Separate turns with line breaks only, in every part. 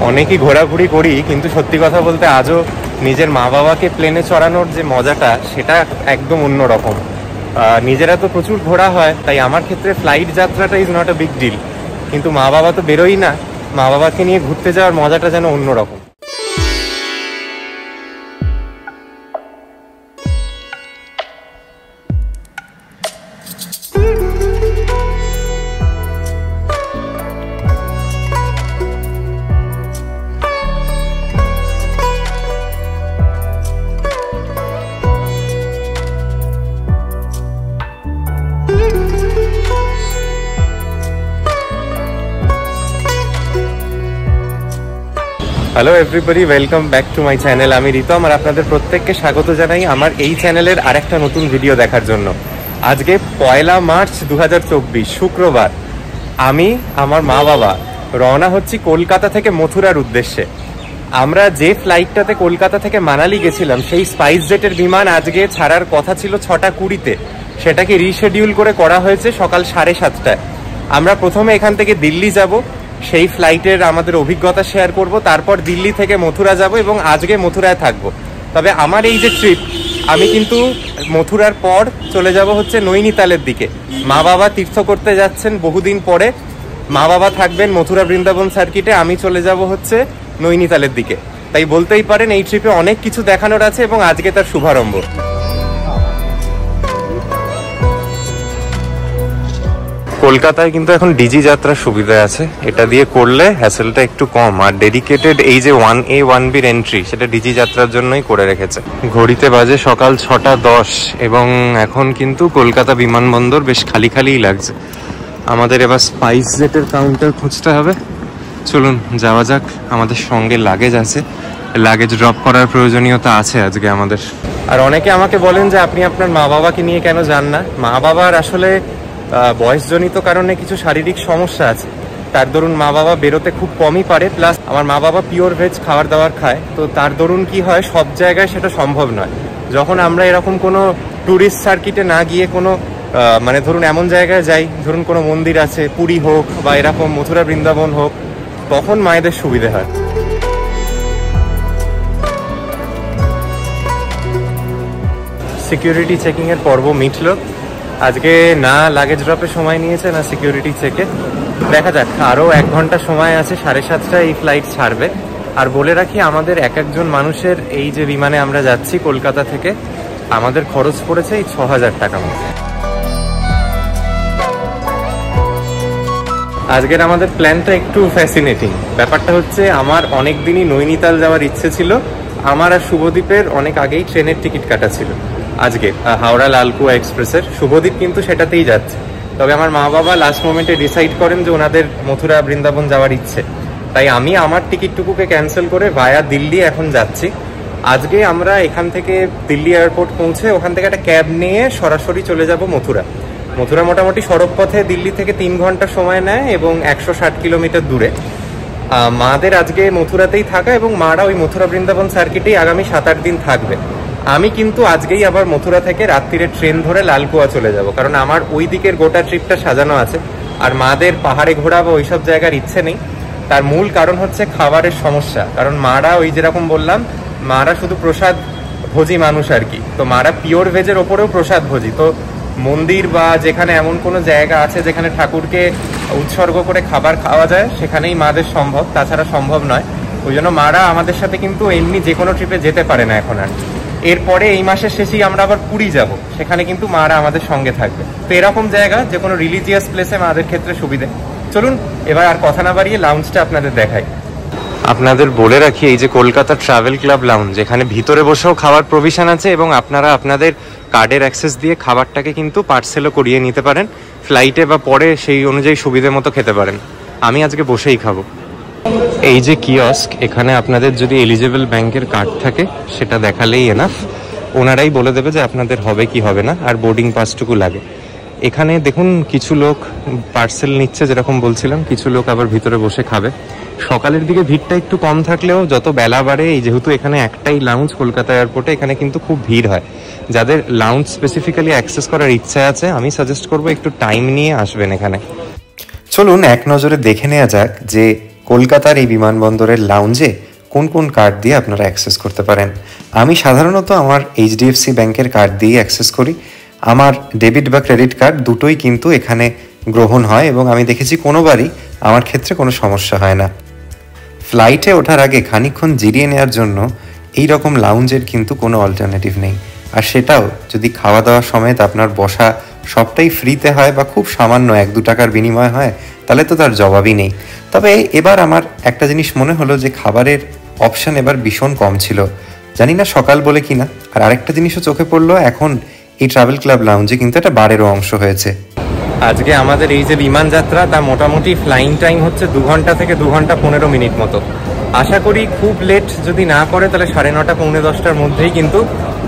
অনেকই ঘোরাঘুরি করি, কিন্তু সত্যি কথা বলতে আজও নিজের মা বাবাকে প্লেনে চড়ানোর যে মজাটা সেটা একদম অন্যরকম। নিজেরা তো প্রচুর ঘোরা হয়, তাই আমার ক্ষেত্রে ফ্লাইট যাত্রাটা is not a big deal, কিন্তু মা বাবা তো বেরোই না, মা বাবাকে নিয়ে ঘুরতে যাওয়ার মজাটা যেন অন্যরকম। Hello everybody, welcome back to my channel. আমি রিতম, আর আপনাদের প্রত্যেককে স্বাগত জানাই আমার এই চ্যানেলের আরেকটা নতুন ভিডিও দেখার জন্য। আজকে 1 মার্চ 2024 শুক্রবার। আমি আমার মা বাবা রওনা হচ্ছি কলকাতা থেকে মথুরার উদ্দেশ্যে। আমরা যে ফ্লাইটটাতে কলকাতা থেকে মানালি গেছিলাম, সেই স্পাইস জেটের বিমান আজকে ছাড়ার কথা ছিল 6টা 20-তে, সেটাকে রিশেডিউল করে করা হয়েছে সকাল 7:30টায়। আমরা প্রথমে এখান থেকে দিল্লি যাব, সেই ফ্লাইটের আমাদের অভিজ্ঞতা শেয়ার করব, তারপর দিল্লি থেকে মথুরা যাব এবং আজকে মথুরায় থাকব। তবে আমার এই যে ট্রিপ, আমি কিন্তু মথুরার পর চলে যাব হচ্ছে নৈনিতালের দিকে। মা বাবা তীর্থ করতে যাচ্ছেন বহুদিন পরে, মা বাবা থাকবেন মথুরা বৃন্দাবন সার্কিটে, আমি চলে যাব হচ্ছে নৈনিতালের দিকে। তাই বলতেই পারেন এই ট্রিপে অনেক কিছু দেখানোর আছে এবং আজকে তার শুভারম্ভ। কলকাতায় কিন্তু এখন ডিজি যাত্রার সুবিধা আছে, এটা দিয়ে করলে হ্যাসেলটা একটু কম। আর ডেডিকেটেড এই যে 1A 1Bর এন্ট্রি, সেটা ডিজি যাত্রার জন্যই করে রেখেছে। ঘড়িতে বাজে সকাল 6:10 এবং এখন কিন্তু কলকাতা বিমানবন্দর বেশ খালি খালিই লাগছে। আমাদের এবার স্পাইস জেটের কাউন্টার খুঁজতে হবে। চলুন যাওয়া যাক। আমাদের সঙ্গে লাগেজ আছে, লাগেজ ড্রপ করার প্রয়োজনীয়তা আছে আজকে আমাদের। আর অনেকে আমাকে বলেন যে আপনি আপনার মা বাবাকে নিয়ে কেন যান না। মা বাবার আসলে বয়সজনিত কারণে কিছু শারীরিক সমস্যা আছে, তার দরুন মা বাবা বেরোতে খুব কমই পারে। প্লাস আমার মা বাবা পিওর ভেজ খাবার দাবার খায়, তো তার দরুন কি হয়, সব জায়গায় সেটা সম্ভব নয়। যখন আমরা এরকম কোনো ট্যুরিস্ট সার্কিটে না গিয়ে কোনো মানে ধরুন এমন জায়গায় যাই, ধরুন কোনো মন্দির আছে, পুরী হোক বা এরকম মথুরা বৃন্দাবন হোক, তখন মায়েদের সুবিধে হয়। সিকিউরিটি চেকিং এর পর্ব মিটল। আজকে না লাগেজ ড্রপে সময় নিয়েছে, না সিকিউরিটি চেকে। দেখা যাক, আরও 1 ঘন্টা সময় আছে, 7:30টায় এই ফ্লাইট ছাড়বে। আর বলে রাখি, আমাদের একজন মানুষের এই যে বিমানে আমরা যাচ্ছি কলকাতা থেকে, আমাদের খরচ পড়েছে এই 6000 টাকা মতো। আজকের আমাদের প্ল্যানটা একটু ফ্যাসিনেটিং। ব্যাপারটা হচ্ছে, আমার অনেক দিনই নৈনিতাল যাওয়ার ইচ্ছে ছিল। আমার আর শুভদীপের অনেক আগেই ট্রেনের টিকিট কাটা ছিল আজকে, হাওড়া লালকুয়া এক্সপ্রেসের। শুভদীপ কিন্তু সেটাতেই যাচ্ছে। তবে আমার মা বাবা লাস্ট মোমেন্টে ডিসাইড করেন যে ওনাদের মথুরা বৃন্দাবন যাওয়ার ইচ্ছে, তাই আমি আমার টিকিটটুকুকে ক্যান্সেল করে ভায়া দিল্লি এখন যাচ্ছি। আজকে আমরা এখান থেকে দিল্লি এয়ারপোর্ট পৌঁছে ওখান থেকে একটা ক্যাব নিয়ে সরাসরি চলে যাব মথুরা। মথুরা মোটামুটি সড়ক পথে দিল্লি থেকে 3 ঘন্টা সময় নেয় এবং 160 কিলোমিটার দূরে। মাদের আজকে মথুরাতেই থাকা এবং মারা ওই মথুরা বৃন্দাবন সার্কিটেই আগামী 7-8 দিন থাকবে। আমি কিন্তু আজকেই আবার মথুরা থেকে রাত্রিরে ট্রেন ধরে লালকুয়া চলে যাব, কারণ আমার ওই দিকের গোটা ট্রিপটা সাজানো আছে। আর মাদের পাহাড়ে ঘোরা বা ওইসব জায়গার ইচ্ছে নেই। তার মূল কারণ হচ্ছে খাবারের সমস্যা, কারণ মারা ওই যেরকম বললাম, মারা শুধু প্রসাদ ভোজি মানুষ আর কি। তো মারা পিওর ভেজের ওপরেও প্রসাদ ভোজি। তো মন্দির বা যেখানে এমন কোনো জায়গা আছে যেখানে ঠাকুরকে উৎসর্গ করে খাবার খাওয়া যায়, সেখানেই মাদের সম্ভব, তাছাড়া সম্ভব নয়। ওই জন্য মারা আমাদের সাথে কিন্তু এমনি যে কোনো ট্রিপে যেতে পারে না এখন আর। এরপরে এই মাসের শেষেই আমরা আবার পুরী যাব, সেখানে কিন্তু মারা আমাদের সঙ্গে থাকবে। তো এরকম জায়গা, যে কোনো রিলিজিয়াস প্লেসে মাদের ক্ষেত্রে সুবিধে। চলুন এবার আর কথা না বাড়িয়ে লাউঞ্জটা আপনাদের দেখাই। আপনাদের বলে রাখি, এই যে কলকাতা ট্রাভেল ক্লাব লাউঞ্জ, এখানে ভিতরে বসেও খাবার প্রভিশন আছে এবং আপনারা আপনাদের কার্ডের অ্যাক্সেস দিয়ে খাবারটাকে কিন্তু পার্সেলও করিয়ে নিতে পারেন। ফ্লাইটে বা পরে সেই অনুযায়ী সুবিধে মতো খেতে পারেন। আমি আজকে বসেই খাবো। এই যে কিয়স্ক, এখানে আপনাদের যদি এলিজেবল ব্যাংকের কার্ড থাকে সেটা দেখালেই এনাফ। ওনারাই বলে দেবে যে আপনাদের হবে কি হবে না, আর বোর্ডিং পাসটুকু লাগে। এখানে দেখুন কিছু লোক পার্সেল নিচ্ছে, যেরকম বলছিলাম, কিছু লোক আবার ভিতরে বসে খাবে। সকালের দিকে ভিড়টা একটু কম থাকলেও যত বেলা বাড়ে, যেহেতু এখানে একটাই লাউঞ্জ কলকাতা এয়ারপোর্টে, এখানে কিন্তু খুব ভিড় হয়। যাদের লাউঞ্জ স্পেসিফিক্যালি অ্যাক্সেস করার ইচ্ছা আছে, আমি সাজেস্ট করবো একটু টাইম নিয়ে আসবেন এখানে। চলুন এক নজরে দেখে নেওয়া যাক যে
কলকাতার এই বিমানবন্দরের লাউঞ্জে কোন কোন কার্ড দিয়ে আপনারা অ্যাক্সেস করতে পারেন। আমি সাধারণত আমার HDFC ব্যাংকের কার্ড দিয়েই অ্যাক্সেস করি। আমার ডেবিট বা ক্রেডিট কার্ড দুটোই কিন্তু এখানে গ্রহণ হয় এবং আমি দেখেছি কোনোবারই আমার ক্ষেত্রে কোনো সমস্যা হয় না। ফ্লাইটে ওঠার আগে খানিকক্ষণ জিরিয়ে নেওয়ার জন্য এই রকম লাউঞ্জের কিন্তু কোনো অল্টারনেটিভ নেই, আর সেটাও যদি খাওয়া দাওয়ার সমেত আপনার বসা সবটাই ফ্রিতে হয় বা খুব সামান্য 1-2 টাকার বিনিময় হয়, তাহলে তো তার জবাবই নেই। তবে এবার আমার একটা জিনিস মনে হলো যে খাবারের অপশান এবার ভীষণ কম ছিল, জানি না সকাল বলে কিনা। আর আরেকটা জিনিসও চোখে পড়লো, এখন এই ট্রাভেল ক্লাব লাউঞ্জে কিন্তু একটা বারেরও অংশ হয়েছে।
আজকে আমাদের এই যে বিমান যাত্রা, তা মোটামুটি ফ্লাইং টাইম হচ্ছে 2 ঘন্টা থেকে 2 ঘন্টা 15 মিনিট মতো। আশা করি খুব লেট যদি না করে তাহলে 9:30 পৌনে 10টার মধ্যেই কিন্তু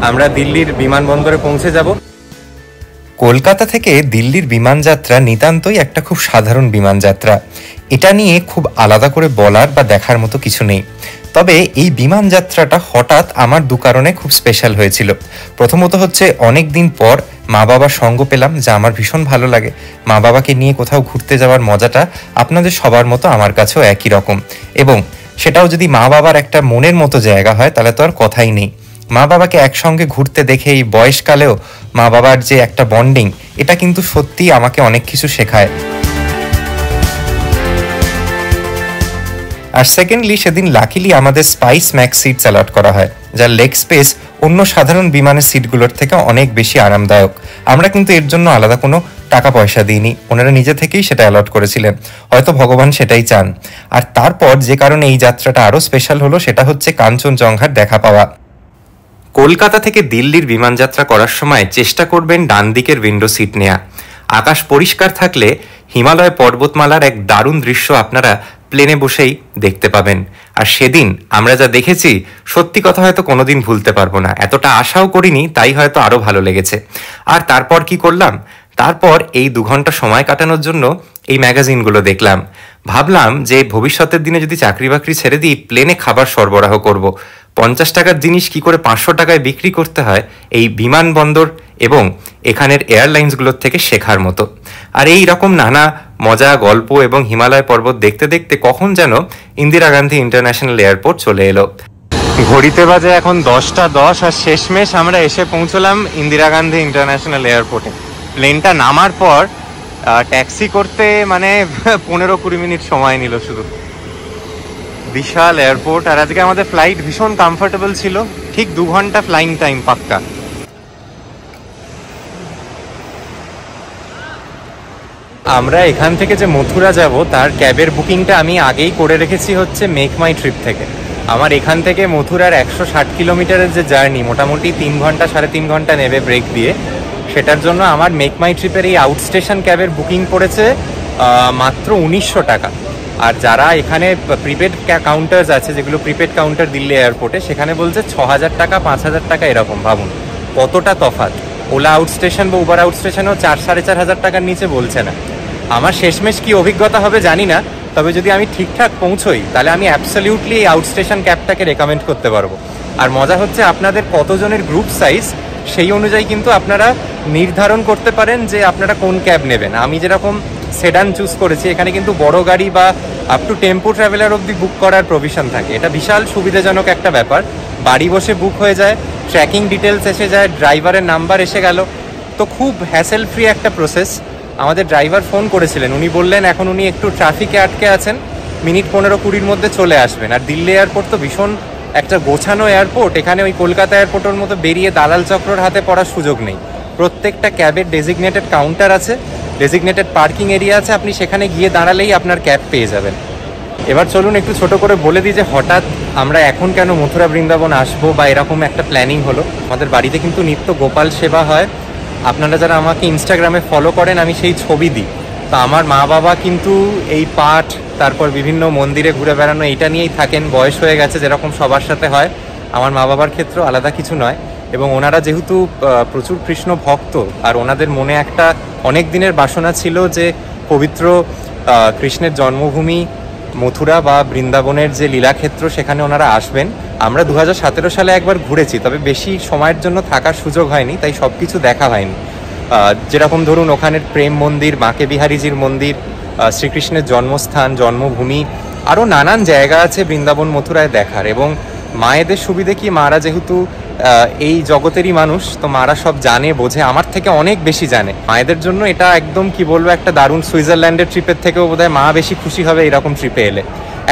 আমরা দিল্লির বিমানবন্দরে পৌঁছে যাব।
কলকাতা থেকে দিল্লির বিমান যাত্রা নিতান্তই একটা খুব সাধারণ বিমান যাত্রা। এটা নিয়ে খুব আলাদা করে বলার বা দেখার মতো কিছু নেই। তবে এই বিমান যাত্রাটা হঠাৎ আমার 2 কারণে খুব স্পেশাল হয়েছিল। প্রথমত হচ্ছে অনেক দিন পর মা বাবার সঙ্গ পেলাম, যা আমার ভীষণ ভালো লাগে। মা বাবাকে নিয়ে কোথাও ঘুরতে যাওয়ার মজাটা আপনাদের সবার মতো আমার কাছেও একই রকম, এবং সেটাও যদি মা বাবার একটা মনের মতো জায়গা হয় তাহলে তো আর কথাই নেই। মা বাবাকে একসঙ্গে ঘুরতে দেখে এই বয়সকালেও মা বাবার যে একটা বন্ডিং, এটা কিন্তু সত্যিই আমাকে অনেক কিছু শেখায়। আর সেকেন্ডলি, সেদিন লাকিলি আমাদের স্পাইস ম্যাক্স সিটস অ্যালট করা হয়, যার লেগ স্পেস অন্য সাধারণ বিমানের সিটগুলোর থেকে অনেক বেশি আরামদায়ক। আমরা কিন্তু এর জন্য আলাদা কোনো টাকা পয়সা দিইনি, ওনারা নিজে থেকেই সেটা অ্যালট করেছিলেন। হয়তো ভগবান সেটাই চান। আর তারপর যে কারণে এই যাত্রাটা আরও স্পেশাল হলো, সেটা হচ্ছে কাঞ্চনজঙ্ঘার দেখা পাওয়া। কলকাতা থেকে দিল্লির বিমান যাত্রা করার সময় চেষ্টা করবেন ডান দিকের উইন্ডো সিট নেওয়া। আকাশ পরিষ্কার থাকলে হিমালয় পর্বতমালার এক দারুণ দৃশ্য আপনারা প্লেনে বসেই দেখতে পাবেন। আর সেদিন আমরা যা দেখেছি, সত্যি কথা হয়তো কোনোদিন ভুলতে পারবো না। এতটা আশাও করিনি, তাই হয়তো আরও ভালো লেগেছে। আর তারপর কি করলাম, তারপর এই 2 ঘন্টা সময় কাটানোর জন্য এই ম্যাগাজিনগুলো দেখলাম। ভাবলাম যে ভবিষ্যতের দিনে যদি চাকরি বাকরি ছেড়ে দিই, প্লেনে খাবার সরবরাহ করব। 50 টাকার জিনিস কি করে 500 টাকায় বিক্রি করতে হয়, এই বিমানবন্দর এবং এখানের এয়ারলাইন্সগুলোর থেকে শেখার মতো। আর এই রকম নানা মজা, গল্প এবং হিমালয় পর্বত দেখতে দেখতে কখন যেন ইন্দিরা গান্ধী ইন্টারন্যাশনাল এয়ারপোর্ট চলে এলো। ঘড়িতে বাজে এখন 10টা 10, আর শেষমেশ আমরা এসে পৌঁছলাম ইন্দিরা গান্ধী ইন্টারন্যাশনাল এয়ারপোর্টে। প্লেনটা নামার পর ট্যাক্সি করতে মানে 15-20 মিনিট সময় নিল শুধু। বিশাল এয়ারপোর্ট। আর আজকে আমাদের ফ্লাইট ভীষণ কমফোর্টেবল ছিল, ঠিক 2 ঘন্টা ফ্লাইং টাইম পাক্কা। আমরা এখান থেকে যে মথুরা যাব তার ক্যাবের বুকিংটা আমি আগেই করে রেখেছি হচ্ছে মেক মাই ট্রিপ থেকে। আমার এখান থেকে মথুরার 160 কিলোমিটারের যে জার্নি, মোটামুটি 3 ঘন্টা 3.5 ঘন্টা নেবে ব্রেক দিয়ে, সেটার জন্য আমার মেক মাই ট্রিপের এই আউট স্টেশন ক্যাবের বুকিং পড়েছে মাত্র 1900 টাকা। আর যারা এখানে প্রিপেড কাউন্টার্স আছে, যেগুলো প্রিপেড কাউন্টার দিল্লি এয়ারপোর্টে, সেখানে বলছে 6000 টাকা 5000 টাকা এরকম। ভাবুন কতটা তফাৎ। ওলা আউট স্টেশন বা উবার আউট স্টেশনও 4-4.5 টাকার নিচে বলছে না। আমার শেষমেশ কি অভিজ্ঞতা হবে জানি না, তবে যদি আমি ঠিকঠাক পৌঁছোই তাহলে আমি অ্যাবসলিউটলি এই আউট স্টেশন ক্যাবটাকে রেকমেন্ড করতে পারবো। আর মজা হচ্ছে আপনাদের কতজনের গ্রুপ সাইজ, সেই অনুযায়ী কিন্তু আপনারা নির্ধারণ করতে পারেন যে আপনারা কোন ক্যাব নেবেন। আমি যেরকম সেডান চুজ করেছি, এখানে কিন্তু বড় গাড়ি বা আপ টু টেম্পো ট্রাভেলার অবধি বুক করার প্রভিশন থাকে। এটা বিশাল সুবিধাজনক একটা ব্যাপার। বাড়ি বসে বুক হয়ে যায়, ট্র্যাকিং ডিটেলস এসে যায়, ড্রাইভারের নাম্বার এসে গেল, তো খুব হ্যাসেল ফ্রি একটা প্রসেস। আমাদের ড্রাইভার ফোন করেছিলেন, উনি বললেন এখন উনি একটু ট্রাফিকে আটকে আছেন, মিনিট 15-20 মধ্যে চলে আসবেন। আর দিল্লি এয়ারপোর্ট তো ভীষণ একটা গোছানো এয়ারপোর্ট, এখানে ওই কলকাতা এয়ারপোর্টের মতো বেরিয়ে দালাল চক্রর হাতে পড়ার সুযোগ নেই। প্রত্যেকটা ক্যাবের ডেজিগনেটেড কাউন্টার আছে, ডেজিগনেটেড পার্কিং এরিয়া আছে, আপনি সেখানে গিয়ে দাঁড়ালেই আপনার ক্যাব পেয়ে যাবেন। এবার চলুন একটু ছোট করে বলে দিই যে হঠাৎ আমরা এখন কেন মথুরা বৃন্দাবন আসবো বা এরকম একটা প্ল্যানিং হলো। আমাদের বাড়িতে কিন্তু নিত্য গোপাল সেবা হয়। আপনারা যারা আমাকে ইনস্টাগ্রামে ফলো করেন, আমি সেই ছবি দিই। তো আমার মা বাবা কিন্তু এই পাঠ, তারপর বিভিন্ন মন্দিরে ঘুরে বেড়ানো, এইটা নিয়েই থাকেন। বয়স হয়ে গেছে, যেরকম সবার সাথে হয়, আমার মা বাবার ক্ষেত্রেও আলাদা কিছু নয়। এবং ওনারা যেহেতু প্রচুর কৃষ্ণ ভক্ত, আর ওনাদের মনে একটা অনেক দিনের বাসনা ছিল যে পবিত্র কৃষ্ণের জন্মভূমি মথুরা বা বৃন্দাবনের যে লীলাক্ষেত্র, সেখানে ওনারা আসবেন। আমরা 2017 সালে একবার ঘুরেছি, তবে বেশি সময়ের জন্য থাকার সুযোগ হয়নি, তাই সব কিছু দেখা হয়নি। যেরকম ধরুন ওখানের প্রেম মন্দির, বাঁকে বিহারীজির মন্দির, শ্রীকৃষ্ণের জন্মস্থান, জন্মভূমি, আরও নানান জায়গা আছে বৃন্দাবন মথুরায় দেখার। এবং মায়েদের সুবিধে কি, মারা যেহেতু এই জগতেরই মানুষ, তো মারা সব জানে বোঝে, আমার থেকে অনেক বেশি জানে। মায়েদের জন্য এটা একদম কি বলবো, একটা দারুণ সুইজারল্যান্ডের ট্রিপের থেকেও বোধহয় মা বেশি খুশি হবে এরকম ট্রিপে এলে।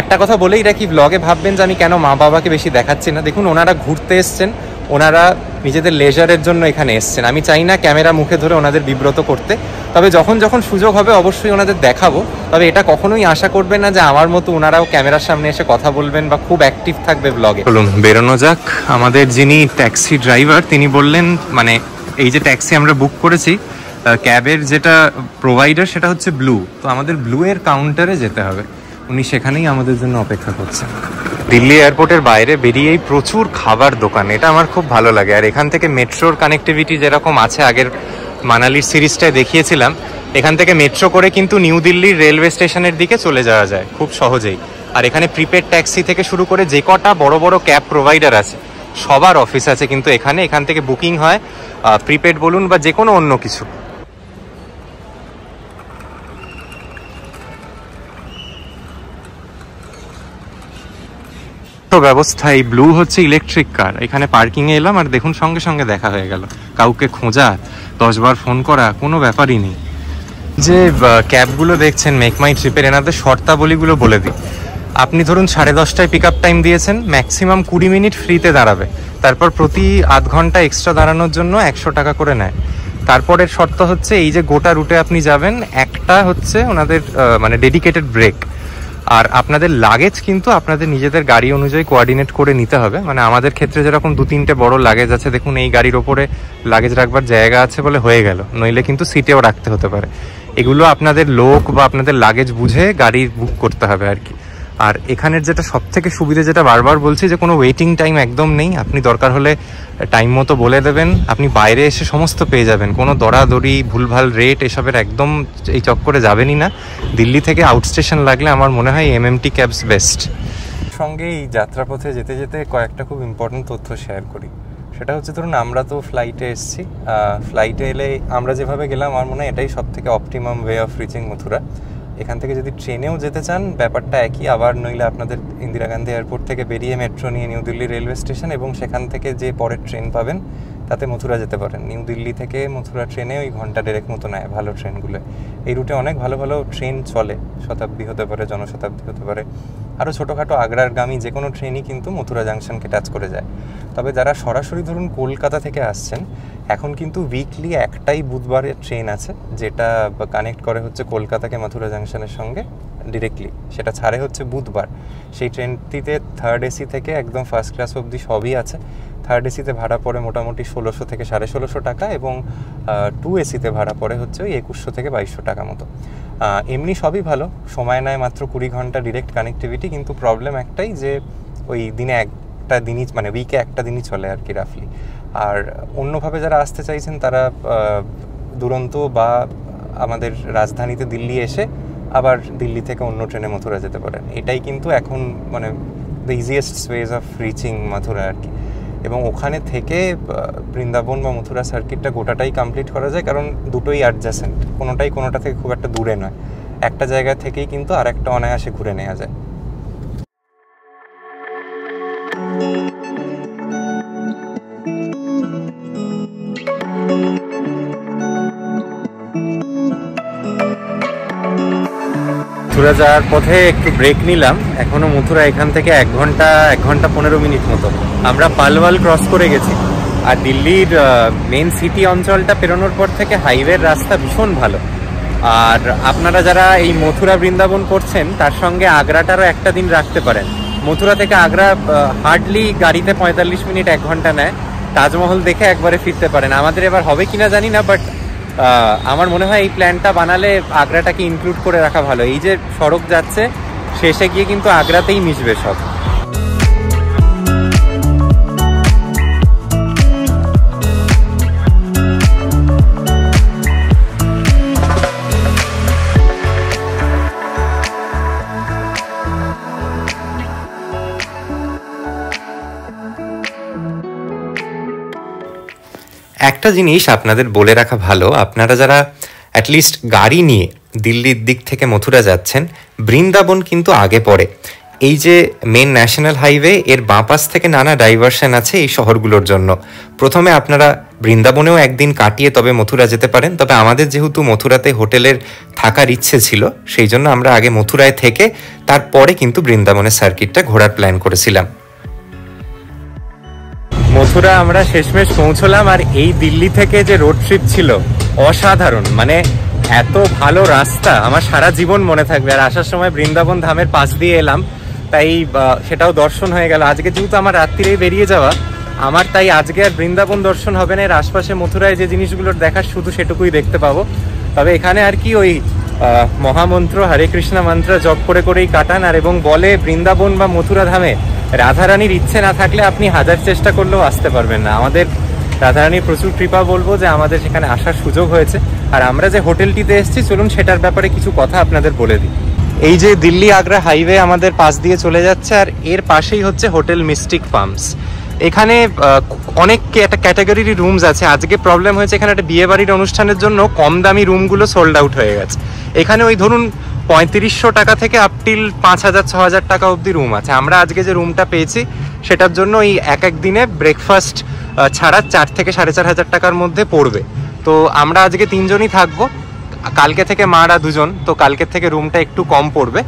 একটা কথা বলেই রাখি, ব্লগে ভাববেন যে আমি কেন মা বাবাকে বেশি দেখাচ্ছি না। দেখুন, ওনারা ঘুরতে এসছেন, ওনারা নিজেদের লেজারের জন্য এখানে এসছেন। আমি চাই না ক্যামেরা মুখে ধরে ওনাদের বিব্রত করতে, তবে যখন যখন সুযোগ হবে অবশ্যই ওনাদের দেখাবো। তবে এটা কখনোই আশা করবেন না যে আমার মতো ওনারাও ক্যামেরার সামনে এসে কথা বলবেন বা খুব অ্যাক্টিভ থাকবে ব্লগে।
বলুন, বেরোনো যাক। আমাদের যিনি ট্যাক্সি ড্রাইভার তিনি বললেন, মানে এই যে ট্যাক্সি আমরা বুক করেছি, ক্যাবের যেটা প্রোভাইডার সেটা হচ্ছে ব্লু, তো আমাদের ব্লু এর কাউন্টারে যেতে হবে। উনি সেখানেই আমাদের জন্য অপেক্ষা করছেন। দিল্লি এয়ারপোর্টের বাইরে বেরিয়েই প্রচুর খাবার দোকান, এটা আমার খুব ভালো লাগে। আর এখান থেকে মেট্রোর কানেক্টিভিটি যেরকম আছে, আগের মানালির সিরিজটায় দেখিয়েছিলাম, এখান থেকে মেট্রো করে কিন্তু নিউ দিল্লির রেলওয়ে স্টেশনের দিকে চলে যাওয়া যায় খুব সহজেই। আর এখানে প্রিপেড ট্যাক্সি থেকে শুরু করে যে কটা বড় বড় ক্যাব প্রোভাইডার আছে সবার অফিস আছে কিন্তু এখান থেকে বুকিং হয়, প্রিপেড বলুন বা যে কোনো অন্য কিছু। তো ব্যবস্থা, এই ব্লু হচ্ছে ইলেকট্রিক কার। এখানে পার্কিং এ এলাম আর দেখুন সঙ্গে সঙ্গে দেখা হয়ে গেল। কাউকে খোঁজা, 10 বার ফোন করা, কোনো ব্যাপারই নেই। যে ক্যাবগুলো দেখছেন মেক মাই ট্রিপের, এনাদের শর্তাবলীগুলো বলে দিই। আপনি ধরুন 10:30টায় পিক আপ টাইম দিয়েছেন, ম্যাক্সিমাম 20 মিনিট ফ্রিতে দাঁড়াবে, তারপর প্রতি আধ ঘন্টা এক্সট্রা দাঁড়ানোর জন্য 100 টাকা করে নেয়। তারপরের শর্ত হচ্ছে এই যে গোটা রুটে আপনি যাবেন, একটা হচ্ছে ওনাদের মানে ডেডিকেটেড ব্রেক। আর আপনাদের লাগেজ কিন্তু আপনাদের নিজেদের গাড়ি অনুযায়ী কোঅর্ডিনেট করে নিতে হবে। মানে আমাদের ক্ষেত্রে যেরকম 2-3টে বড় লাগেজ আছে, দেখুন এই গাড়ির ওপরে লাগেজ রাখবার জায়গা আছে বলে হয়ে গেল, নইলে কিন্তু সিটেও রাখতে হতে পারে। এগুলো আপনাদের লোক বা আপনাদের লাগেজ বুঝে গাড়ি বুক করতে হবে আর কি। আর এখানের যেটা সব থেকে সুবিধা, যেটা বারবার বলছি, যে কোনো ওয়েটিং টাইম একদম নেই। আপনি দরকার হলে টাইম মতো বলে দেবেন, আপনি বাইরে এসে সমস্ত পেয়ে যাবেন। কোনো দরাদরি, ভুলভাল রেট এসবের একদম এই চক্করে যাবেনই না। দিল্লি থেকে আউট স্টেশন লাগলে আমার মনে হয় MMT ক্যাবস বেস্ট। সঙ্গে এই যাত্রাপথে যেতে যেতে কয়েকটা খুব ইম্পর্টেন্ট তথ্য শেয়ার করি। সেটা হচ্ছে, ধরুন আমরা তো ফ্লাইটে এসেছি, ফ্লাইটে এলে আমরা যেভাবে গেলাম আমার মনে হয় এটাই সব থেকে optimum way of reaching Mathura. এখান থেকে যদি ট্রেনেও যেতে চান ব্যাপারটা একই, আবার নইলে আপনাদের ইন্দিরা গান্ধী এয়ারপোর্ট থেকে বেরিয়ে মেট্রো নিয়ে নিউ দিল্লি রেলওয়ে স্টেশন, এবং সেখান থেকে যে পরের ট্রেন পাবেন তাতে মথুরা যেতে পারেন। নিউ দিল্লি থেকে মথুরা ট্রেনে ওই ঘন্টা দেড়েক মতো নেয় ভালো ট্রেনগুলো। এই রুটে অনেক ভালো ভালো ট্রেন চলে, শতাব্দী হতে পারে, জনশতাব্দী হতে পারে, আরও ছোটোখাটো আগ্রারগামী যে কোনো ট্রেনই কিন্তু মথুরা জাংশনকে টাচ করে যায়। তবে যারা সরাসরি ধরুন কলকাতা থেকে আসছেন, এখন কিন্তু উইকলি একটাই বুধবারের ট্রেন আছে যেটা কানেক্ট করে হচ্ছে কলকাতাকে মথুরা জাংশনের সঙ্গে ডিরেক্টলি, সেটা ছাড়ে হচ্ছে বুধবার। সেই ট্রেনটিতে 3rd AC থেকে একদম ফার্স্ট ক্লাস অবধি সবই আছে। 3rd ACতে ভাড়া পড়ে মোটামুটি 1600 থেকে 1650 টাকা, এবং 2 ACতে ভাড়া পড়ে হচ্ছে ওই 2100 থেকে 2200 টাকা মতো। এমনি সবই ভালো, সময় নেয় মাত্র 20 ঘন্টা ডিরেক্ট কানেক্টিভিটি, কিন্তু প্রবলেম একটাই যে ওই দিনে একটা দিনই, মানে উইকে একটা দিনই চলে আর কি রাফলি। আর অন্যভাবে যারা আসতে চাইছেন তারা দুরন্ত বা আমাদের রাজধানীতে দিল্লি এসে আবার দিল্লি থেকে অন্য ট্রেনে মথুরা যেতে পারেন। এটাই কিন্তু এখন মানে the easiest ways of reaching Mathura আর কি। এবং ওখানে থেকে বৃন্দাবন বা মথুরা সার্কিটটা গোটাটাই কমপ্লিট করা যায়, কারণ দুটোই অ্যাডজাসেন্ট, কোনোটা থেকে খুব একটা দূরে নয়। একটা জায়গা থেকেই কিন্তু আর একটা অনায়াসে ঘুরে নেওয়া যায়। মথুরা যাওয়ার পথে একটু ব্রেক নিলাম। এখনো মথুরা এখান থেকে 1 ঘন্টা 15 মিনিট মতো। আমরা পালওয়াল ক্রস করে গেছি। আর দিল্লির মেন সিটি অঞ্চলটা পেরোনোর পর থেকে হাইওয়ের রাস্তা ভীষণ ভালো। আর আপনারা যারা এই মথুরা বৃন্দাবন করছেন তার সঙ্গে আগ্রাটারও একটা দিন রাখতে পারেন। মথুরা থেকে আগ্রা হার্ডলি গাড়িতে 45 মিনিট 1 ঘন্টা নেয়। তাজমহল দেখে একবারে ফিরতে পারেন। আমাদের এবার হবে কিনা জানি না, বাট আমার মনে হয় এই প্ল্যানটা বানালে আগ্রাটাকে ইনক্লুড করে রাখা ভালো। এই যে সড়ক যাচ্ছে শেষে গিয়ে কিন্তু আগ্রাতেই মিশবে সব। একটা জিনিস আপনাদের বলে রাখা ভালো, আপনারা যারা অ্যাটলিস্ট গাড়ি নিয়ে দিল্লির দিক থেকে মথুরা যাচ্ছেন,
বৃন্দাবন কিন্তু আগে পড়ে। এই যে মেন ন্যাশনাল হাইওয়ে, এর বাঁ পাশ থেকে নানা ডাইভারশন আছে এই শহরগুলোর জন্য। প্রথমে আপনারা বৃন্দাবনেও একদিন কাটিয়ে তবে মথুরা যেতে পারেন, তবে আমাদের যেহেতু মথুরাতে হোটেলের থাকার ইচ্ছে ছিল, সেই জন্য আমরা আগে মথুরায় থেকে তারপরে কিন্তু বৃন্দাবনের সার্কিটটা ঘোরার প্ল্যান করেছিলাম।
মথুরা আমরা শেষমেশ পৌঁছলাম, আর এই দিল্লি থেকে যে রোড ট্রিপ ছিল অসাধারণ, মানে এত ভালো রাস্তা আমার সারা জীবন মনে থাকবে। আর আসার সময় বৃন্দাবন ধামের পাশ দিয়ে এলাম, তাই সেটাও দর্শন হয়ে গেল। আজকে যেহেতু আমার রাত্রিরেই বেরিয়ে যাওয়া, আমার তাই আজকে আর বৃন্দাবন দর্শন হবে না। এর আশপাশে মথুরায় যে জিনিসগুলোর দেখার শুধু সেটুকুই দেখতে পাবো। তবে এখানে আর কি ওই মহামন্ত্র হরে কৃষ্ণ মন্ত্র জপ করে করেই কাটান। আর এবং বলে বৃন্দাবন বা মথুরা ধামে রাধারানীর ইচ্ছে না থাকলে আপনি হাজার চেষ্টা করলেও আসতে পারবেন না। আমাদের রাধারানীর প্রচুর কৃপা বলবো যে আমাদের সেখানে আসার সুযোগ হয়েছে। আর আমরা যে হোটেলটিতে এসেছি, চলুন সেটার ব্যাপারে কিছু কথা আপনাদের বলে দিই। এই যে দিল্লি আগ্রা হাইওয়ে আমাদের পাশ দিয়ে চলে যাচ্ছে, আর এর পাশেই হচ্ছে হোটেল মিস্টিক পামস। এখানে অনেক একটা ক্যাটাগরির রুমস আছে। আজকে প্রবলেম হয়েছে, এখানে একটা বিয়ে বাড়ির অনুষ্ঠানের জন্য কম দামি রুমগুলো সোল্ড আউট হয়ে গেছে। এখানে ওই ধরুন 3500 টাকা থেকে আপটিল 5000-6000 টাকা অবধি রুম আছে। আমরা আজকে যে রুমটা পেয়েছি সেটার জন্য এই এক দিনে ব্রেকফাস্ট ছাড়া 4 থেকে 4500 টাকার মধ্যে পড়বে। তো আমরা আজকে 3 জনই থাকবো, কালকে থেকে মারা 2 জন, তো কালকের থেকে রুমটা একটু কম পড়বে।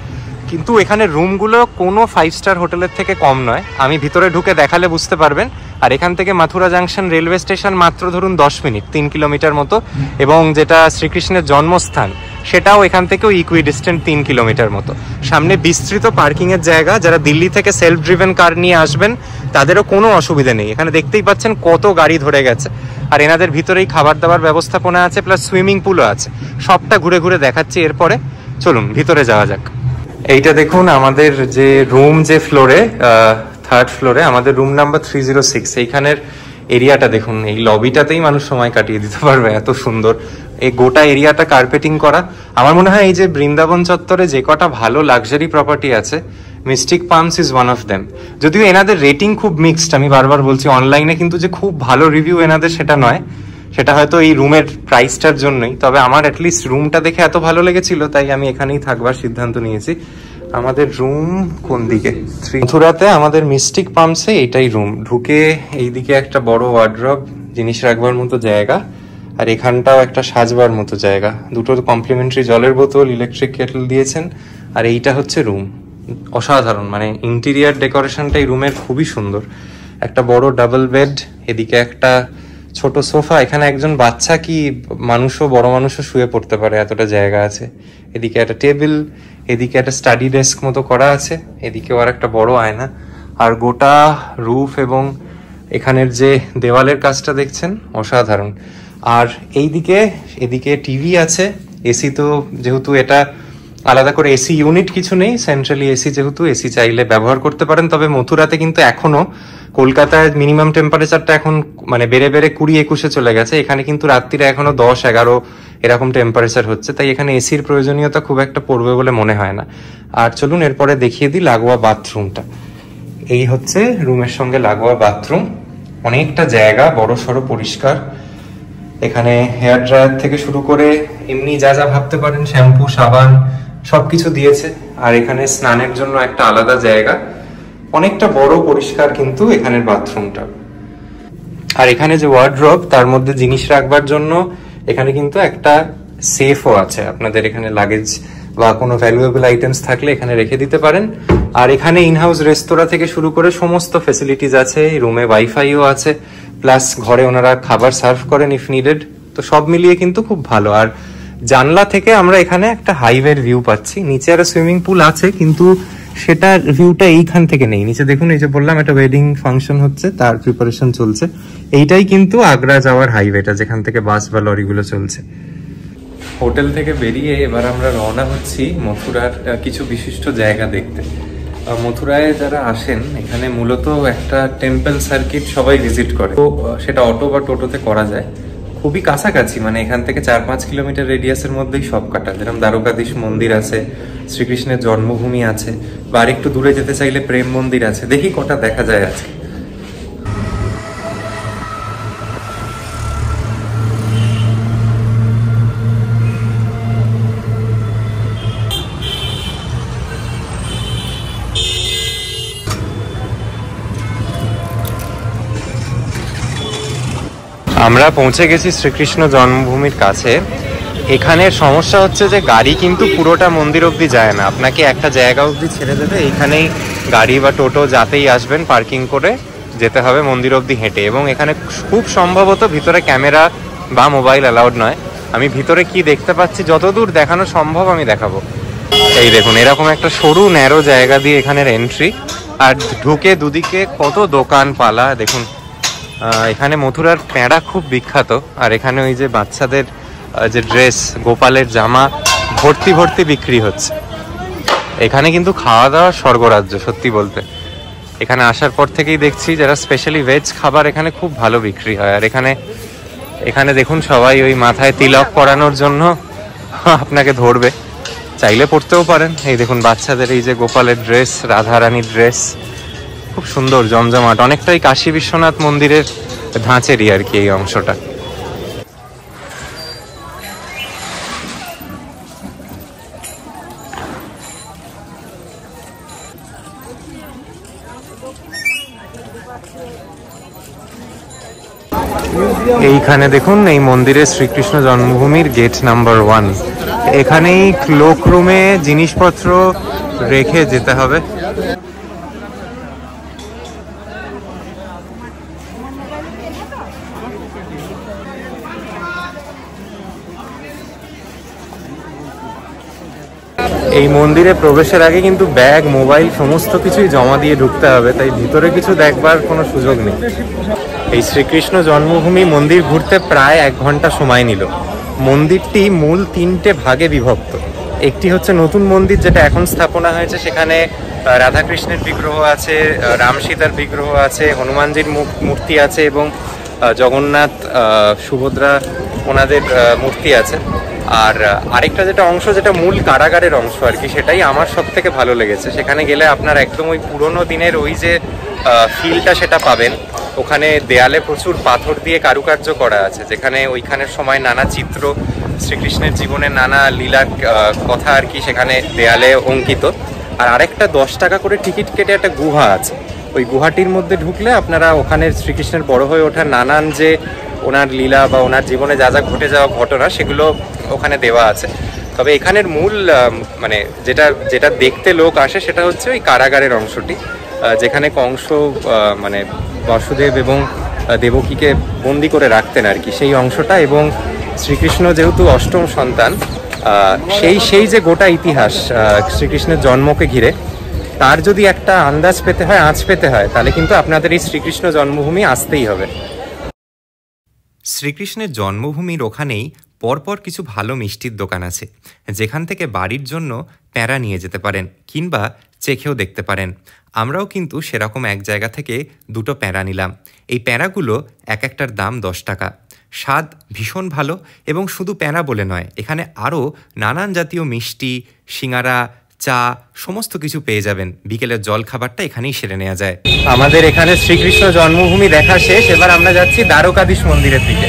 কিন্তু এখানে রুমগুলো কোনো 5 স্টার হোটেলের থেকে কম নয়, আমি ভিতরে ঢুকে দেখালে বুঝতে পারবেন। আর এখান থেকে মথুরা জাংশন রেলওয়ে স্টেশন মাত্র ধরুন 10 মিনিট, 3 কিলোমিটার মতো। এবং যেটা শ্রীকৃষ্ণের জন্মস্থান সেটাও এখান থেকেও ইকুইডিস্টেন্ট 3 কিলোমিটার মতো। সামনে বিস্তৃত পার্কিংয়ের জায়গা, যারা দিল্লি থেকে সেলফ ড্রিভেন কার নিয়ে আসবেন তাদেরও কোনো অসুবিধা নেই। এখানে দেখতেই পাচ্ছেন কত গাড়ি ধরে গেছে। আর এনাদের ভিতরেই খাবার দাবার ব্যবস্থাপনা আছে, প্লাস সুইমিং পুলও আছে। সবটা ঘুরে ঘুরে দেখাচ্ছি এরপরে, চলুন ভিতরে যাওয়া যাক। এইটা দেখুন আমাদের যে রুম, যে ফ্লোরে 3rd ফ্লোরে আমাদের রুম নাম্বার 306। এইখানের এরিয়াটা দেখুন, এই লবিটাতেই মানুষ সময় কাটিয়ে দিতে পারবে, এত সুন্দর। এই গোটা এরিয়াটা কার্পেটিং করা। আমার মনে হয় এই যে বৃন্দাবন চত্বরে যে কটা ভালো লাক্সারি প্রপার্টি আছে, mystic palms is one of them. যদিও এনাদের রেটিং খুব মিক্সড, আমি বারবার বলছি অনলাইনে কিন্তু যে খুব ভালো রিভিউ এনাদের সেটা নয়, সেটা হয়তো এই রুমের প্রাইসটার জন্যই। তবে আমার অ্যাটলিস্ট রুমটা দেখে এত ভালো লেগেছিল, তাই আমি এখানেই থাকবার সিদ্ধান্ত নিয়েছি। আমাদের রুম কোন দিকে? মথুরাতে আমাদের মিস্টিক পামসে এইটাই রুম। ঢুকে এইদিকে একটা বড় ওয়ার্ড্রব, জিনিস রাখবার মতো জায়গা, আর এখানটাও একটা সাজবার মতো জায়গা। দুটো কমপ্লিমেন্টারি জলের বোতল, ইলেকট্রিক কেটল দিয়েছেন। আর এইটা হচ্ছে রুম। অসাধারণ, মানে ইন্টেরিয়ার ডেকোরেশনটা এই রুমের খুবই সুন্দর। একটা বড় ডাবল বেড, এদিকে একটা ছোট সোফা। এখানে একজন বাচ্চা কি মানুষও, বড় মানুষও শুয়ে পড়তে পারে, এতটা জায়গা আছে। এদিকে একটা টেবিল, এদিকে একটা স্টাডি ডেস্ক মতো করা আছে, এদিকেও আর একটা বড় আয়না। আর গোটা রুফ এবং এখানের যে দেওয়ালের কাজটা দেখছেন অসাধারণ। আর এদিকে টিভি আছে, এসি তো যেহেতু এটা আলাদা করে এসি ইউনিট কিছু নেই, সেন্ট্রালি এসি যেহেতু, এসি চাইলে ব্যবহার করতে পারেন। তবে মথুরাতে কিন্তু এখনো, কলকাতায় মিনিমাম টেম্পারেচারটা এখন মানে বেড়ে 20-21-এ চলে গেছে। এখানে কিন্তু রাত্রিরে এখনো 10-11 এরকম টেম্পারেচার হচ্ছে, তাই এখানে এসির প্রয়োজনীয়তা খুব একটা পড়বে বলে মনে হয় না। আর চলুন এরপরে দেখিয়ে দিই লাগোয়া বাথরুমটা। এই হচ্ছে রুমের সঙ্গে লাগোয়া বাথরুম, অনেকটা জায়গা, বড় সড়ো, পরিষ্কার। এখানে হেয়ার ড্রায়ার থেকে শুরু করে এমনি যা যা ভাবতে পারেন, শ্যাম্পু, সাবান সবকিছু দিয়েছে। আর এখানে স্নানের জন্য একটা আলাদা জায়গা, অনেকটা বড়, পরিষ্কার কিন্তু এখানের বাথরুমটা। আর এখানে যে ওয়ার্ড্রব, তার মধ্যে জিনিস রাখবার জন্য এখানে কিন্তু একটা সেফও আছে। আপনাদের এখানে লাগেজ বা কোনো ভ্যালুয়েবল আইটেমস থাকলে এখানে রেখে দিতে পারেন। আর এখানে ইনহাউস রেস্তোরাঁ থেকে শুরু করে সমস্ত ফেসিলিটিস আছে। রুমে ওয়াইফাইও আছে, প্লাস ঘরে ওনারা খাবার সার্ভ করেন ইফ নিডেড। তো সব মিলিয়ে কিন্তু খুব ভালো। আর জানলা থেকে আমরা এখানে একটা হাইওয়ের ভিউ পাচ্ছি। নিচে আর সুইমিং পুল আছে, কিন্তু সেটার ভিউটা এইখান থেকে নেই। নিচে দেখুন, এই যে বললাম একটা ওয়েডিং ফাংশন হচ্ছে, তার প্রিপারেশন চলছে। এইটাই কিন্তু আগ্রা যাওয়ার হাইওয়েটা, যেখান থেকে বাস বা লরিগুলো চলছে। হোটেল থেকে বেরিয়ে এবার আমরা রওনা হচ্ছি মথুরার কিছু বিশিষ্ট জায়গা দেখতে। মথুরায় যারা আসেন, এখানে মূলত একটা টেম্পল সার্কিট সবাই ভিজিট করে। তো সেটা অটো বা টোটোতে করা যায়, খুবই কাছাকাছি, মানে এখান থেকে 4-5 কিলোমিটার রেডিয়াসের মধ্যেই সব কাটা। যেরকম দ্বারকাধীশ মন্দির আছে, শ্রীকৃষ্ণের জন্মভূমি আছে, বা আর একটু দূরে যেতে চাইলে প্রেম মন্দির আছে। দেখি কটা দেখা যায় আজকে।
আমরা পৌঁছে গেছি শ্রীকৃষ্ণ জন্মভূমির কাছে। এখানের সমস্যা হচ্ছে যে গাড়ি কিন্তু পুরোটা মন্দির অবধি যায় না, আপনাকে একটা জায়গা অবধি ছেড়ে দেবে, এইখানেই গাড়ি বা টোটো যাতেই আসবেন পার্কিং করে যেতে হবে মন্দির অবধি হেঁটে। এবং এখানে খুব সম্ভবত ভিতরে ক্যামেরা বা মোবাইল অ্যালাউড নয়। আমি ভিতরে কি দেখতে পাচ্ছি যতদূর দেখানো সম্ভব আমি দেখাবো। এই দেখুন, এরকম একটা সরু ন্যারো জায়গা দিয়ে এখানের এন্ট্রি, আর ঢুকে দুদিকে কত দোকানপালা দেখুন। এখানে মথুরার প্যাঁড়া খুব বিখ্যাত, আর এখানে ওই যে বাচ্চাদের যে ড্রেস, গোপালের জামা ভর্তি ভর্তি বিক্রি হচ্ছে। এখানে কিন্তু খাওয়া দাওয়ার স্বর্গরাজ্য সত্যি বলতে। এখানে আসার পর থেকেই দেখছি যারা স্পেশালি ভেজ খাবার এখানে খুব ভালো বিক্রি হয়। আর এখানে দেখুন সবাই ওই মাথায় তিলক পরানোর জন্য আপনাকে ধরবে, চাইলে পড়তেও পারেন। এই দেখুন বাচ্চাদের এই যে গোপালের ড্রেস, রাধারানীর ড্রেস, খুব সুন্দর জমজমাট, অনেকটাই কাশী বিশ্বনাথ মন্দিরের ধাঁচেরই আর কি এই অংশটা। এইখানে দেখুন এই মন্দিরের শ্রীকৃষ্ণ জন্মভূমির গেট নাম্বার 1। এখানেই ক্লোক রুমে জিনিসপত্র রেখে যেতে হবে। এই মন্দিরে প্রবেশের আগে কিন্তু ব্যাগ, মোবাইল সমস্ত কিছুই জমা দিয়ে ঢুকতে হবে, তাই ভিতরে কিছু দেখবার কোনো সুযোগ নেই। এই শ্রীকৃষ্ণ জন্মভূমি মন্দির ঘুরতে প্রায় 1 ঘন্টা সময় নিল। মন্দিরটি মূল 3টে ভাগে বিভক্ত। একটি হচ্ছে নতুন মন্দির যেটা এখন স্থাপনা হয়েছে, সেখানে রাধাকৃষ্ণের বিগ্রহ আছে, রাম সীতার বিগ্রহ আছে, হনুমানজির মূর্তি আছে এবং জগন্নাথ, সুভদ্রা ওনাদের মূর্তি আছে। আর আরেকটা যেটা অংশ, যেটা মূল কারাগারের অংশ আর কি, সেটাই আমার সব থেকে ভালো লেগেছে। সেখানে গেলে আপনার একদম ওই পুরোনো দিনের ওই যে ফিলটা সেটা পাবেন। ওখানে দেয়ালে প্রচুর পাথর দিয়ে কারুকার্য করা আছে, যেখানে ওইখানের সময় নানা চিত্র, শ্রীকৃষ্ণের জীবনের নানা লীলার কথা আর কি সেখানে দেয়ালে অঙ্কিত। আর আরেকটা 10 টাকা করে টিকিট কেটে একটা গুহা আছে। ওই গুহাটির মধ্যে ঢুকলে আপনারা ওখানে শ্রীকৃষ্ণের বড় হয়ে ওঠা নানান যে ওনার লীলা বা ওনার জীবনে যা যা ঘটে যাওয়া ঘটনা সেগুলো ওখানে দেওয়া আছে। তবে এখানের মূল মানে যেটা দেখতে লোক আসে সেটা হচ্ছে ওই কারাগারের অংশটি, যেখানে কংস মানে বসুদেব এবং দেবকীকে বন্দি করে রাখতেন আর কি, সেই অংশটা। এবং শ্রীকৃষ্ণ যেহেতু অষ্টম সন্তান, সেই যে গোটা ইতিহাস শ্রীকৃষ্ণের জন্মকে ঘিরে, তার যদি একটা আন্দাজ পেতে হয়, আঁচ পেতে হয়, তাহলে কিন্তু আপনাদের এই শ্রীকৃষ্ণ জন্মভূমি আসতেই হবে। শ্রীকৃষ্ণের জন্মভূমির ওখানেই পরপর কিছু ভালো মিষ্টির দোকান আছে, যেখান থেকে বাড়ির জন্য প্যাঁড়া নিয়ে যেতে পারেন কিংবা চেখেও দেখতে পারেন। আমরাও কিন্তু সেরকম এক জায়গা থেকে 2টো প্যাঁড়া নিলাম। এই প্যাঁড়াগুলো এক একটার দাম 10 টাকা। স্বাদ ভীষণ ভালো, এবং শুধু প্যাঁড়া বলে নয়, এখানে আরও নানান জাতীয় মিষ্টি, সিঙ্গারা, চা সমস্ত কিছু পেয়ে যাবেন। বিকেলের জল খাবারটা এখানেই সেরে নেওয়া যায়। আমাদের এখানে শ্রীকৃষ্ণ জন্মভূমি দেখা শেষ, এবার আমরা যাচ্ছি দ্বারকাধীশ মন্দিরের দিকে।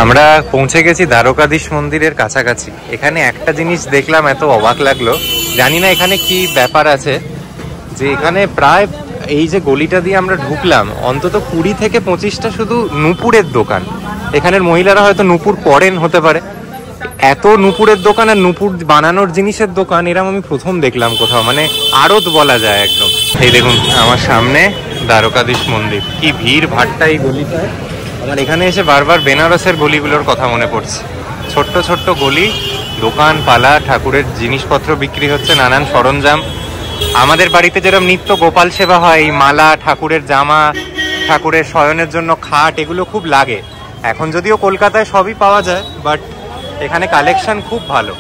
আমরা পৌঁছে গেছি দ্বারকাধীশ মন্দিরের কাছাকাছি। এখানে একটা জিনিস দেখলাম, এত অবাক লাগলো, জানি না এখানে কি ব্যাপার আছে, যে এখানে প্রায় এই যে গলিটা দিয়ে আমরা ঢুকলাম, অন্তত 20 থেকে 25টা শুধু নূপুরের দোকান। এখানের মহিলারা হয়তো নূপুর পরেন হতে পারে। এত নূপুরের দোকান আর নূপুর বানানোর জিনিসের দোকান এরকম আমি প্রথম দেখলাম কোথাও, মানে আড়ত বলা যায় একদম। এই দেখুন আমার সামনে দ্বারকাধীশ মন্দির, কি ভিড় ভাট্টা এই গলিটায়। আমার এখানে এসে বারবার বেনারসের গলিগুলোর কথা মনে পড়ছে। ছোট্ট ছোট্ট গলি, দোকান পালা, ঠাকুরের জিনিসপত্র বিক্রি হচ্ছে, নানান সরঞ্জাম। আমাদের বাড়িতে যেরকম নিত্য গোপাল সেবা হয়, এই মালা, ঠাকুরের জামা, ঠাকুরের শয়নের জন্য খাট, এগুলো খুব লাগে। এখন যদিও কলকাতায় সবই পাওয়া যায়, বাট এখানে কালেকশন খুব ভালো।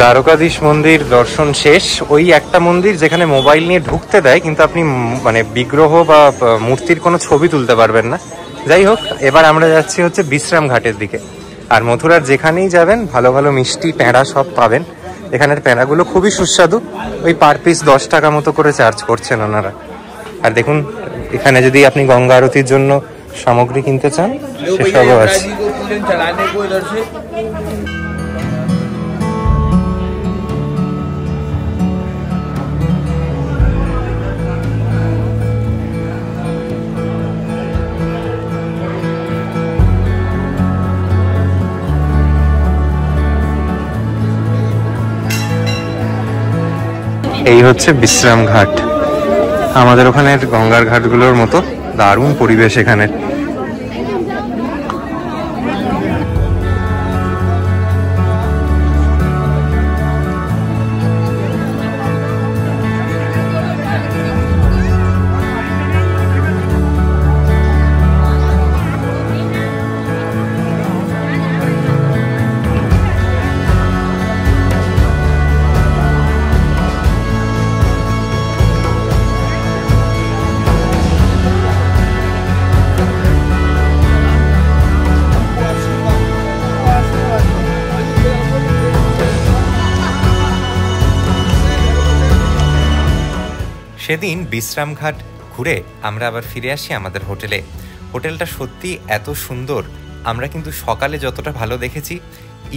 দ্বারকাধীশ মন্দির দর্শন শেষ। ওই একটা মন্দির যেখানে মোবাইল নিয়ে ঢুকতে দেয়, কিন্তু আপনি মানে বিগ্রহ বা মূর্তির কোনো ছবি তুলতে পারবেন না। যাই হোক, এবার আমরা যাচ্ছি হচ্ছে বিশ্রাম ঘাটের দিকে। আর মথুরার যেখানেই যাবেন ভালো ভালো মিষ্টি প্যাঁড়া সব পাবেন। এখানের প্যাঁড়াগুলো খুবই সুস্বাদু। ওই পার পিস 10 টাকা মতো করে চার্জ করছেন ওনারা। আর দেখুন, এখানে যদি আপনি গঙ্গা আরতির জন্য সামগ্রী কিনতে চান সেসবও আছে। এই হচ্ছে বিশ্রাম ঘাট, আমাদের ওখানের গঙ্গার ঘাটগুলোর মতো। দারুণ পরিবেশ এখানের। সেদিন বিশ্রামঘাট ঘুরে আমরা আবার ফিরে আসি আমাদের হোটেলে। হোটেলটা সত্যি এত সুন্দর। আমরা কিন্তু সকালে যতটা ভালো দেখেছি,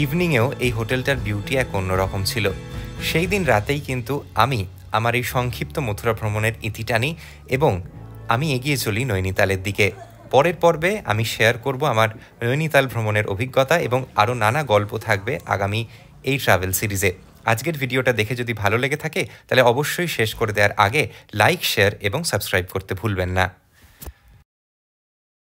ইভিনিংয়েও এই হোটেলটার বিউটি এক অন্যরকম ছিল। সেই দিন রাতেই কিন্তু আমি আমার এই সংক্ষিপ্ত মথুরা ভ্রমণের ইতি টানি এবং আমি এগিয়ে চলি নৈনিতালের দিকে। পরের পর্বে আমি শেয়ার করব আমার নৈনিতাল ভ্রমণের অভিজ্ঞতা এবং আরও নানা গল্প থাকবে আগামী এই ট্রাভেল সিরিজে। আজকের ভিডিওটা দেখে যদি ভালো লেগে থাকে তাহলে অবশ্যই শেষ করে দেওয়ার আগে লাইক, শেয়ার এবং সাবস্ক্রাইব করতে ভুলবেন না।